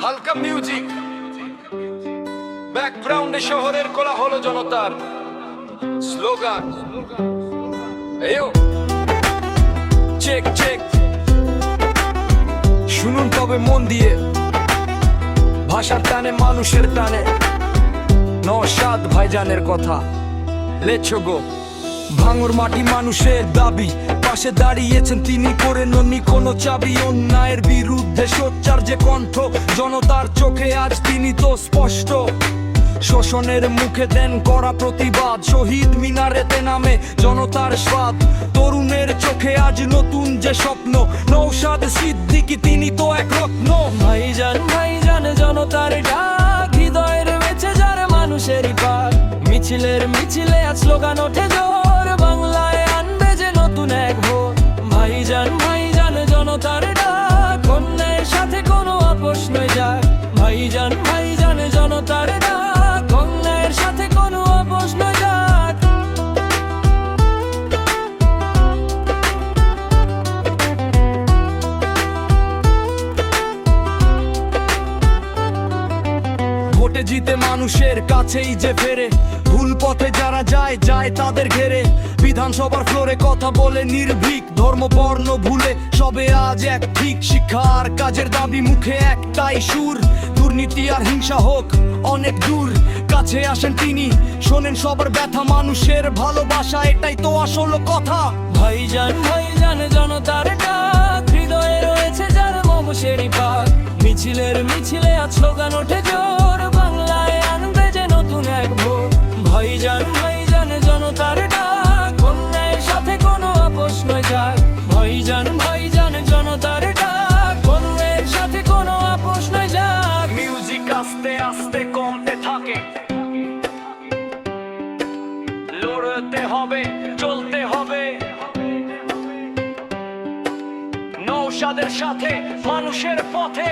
হালকা মিউজিক, ব্যাকগ্রাউন্ডে শহরের কোলাহল জনতার স্লোগান। এও চেক চেক, শুনুন তবে মন দিয়ে, ভাষার টানে মানুষের টানে নওশাদ ভাইজানের কথা। Let's go. ভাঙর মাটি মানুষের দাবি, পাশে দাঁড়িয়েছেন তিনি, করে ননি কোনো চাবি। অন্যায়ের বিরুদ্ধে সোচ্চার যে কণ্ঠ, জনতার চোখে আজ তিনি তো স্পষ্ট। শোষণের মুখে দেন করা প্রতিবাদ, শহীদ মিনারেতে নামে জনতার স্বাদ। তরুণের চোখে আজ নতুন যে স্বপ্ন, নওশাদ সিদ্দিকী তিনি তো এক রত্ন। ভাইজান ভাইজান জনতার ডাক, হৃদয়ের বেঁচে যার মানুষেরই পাক। মিছিলের মিছিলে আজ স্লোগান ওঠে জোর, বাংলায় আনবে যে নতুন এক ভোর। ভাইজান ভাইজান জনতার ডাক, অন্যায়ের সাথে কোনো আপোষ নয় যাক। ভাইজান ভাইজান জনতার ডাক, অন্যায়ের সাথে কোনো আপোষ নয় যাক। ভোটে জিতে মানুষের কাছেই যে ফেরে, ভুল পথে যারা যায় যায় তাদের ঘেরে। বিধানসভার ফ্লোরে কথা বলে নির্ভীক, ধর্ম বর্ণ ভুলে সবে আজ এক ঠিক। শিক্ষা আর কাজের দাবি, মুখে একটাই সুর, দুর্নীতি আর হিংসা হোক অনেক দূর। কাছে আসেন তিনি, শোনেন সবার ব্যথা, মানুষের ভালোবাসা এটাই তো আসল কথা। ভাইজান ভাইজান জনতার ডাক, হৃদয়ে রয়েছে যার মানুষেরই পাক। মিছিলের মিছিলে আজ স্লোগান ওঠে জোর, বাংলায় আনবে যে নতুন এক ভোর। ভাইজান ভাইজান জনতার ডাক, অন্যায়ের সাথে কোনো আপোষ নয় যাক। ভাইজান ভাইজান জনতার ডাক, অন্যায়ের সাথে কোনো আপোষ নয় যাক। মিউজিক আস্তে আস্তে কমতে থাকে, লড়তে হবে চলতে হবে নওশাদের সাথে মানুষের পথে।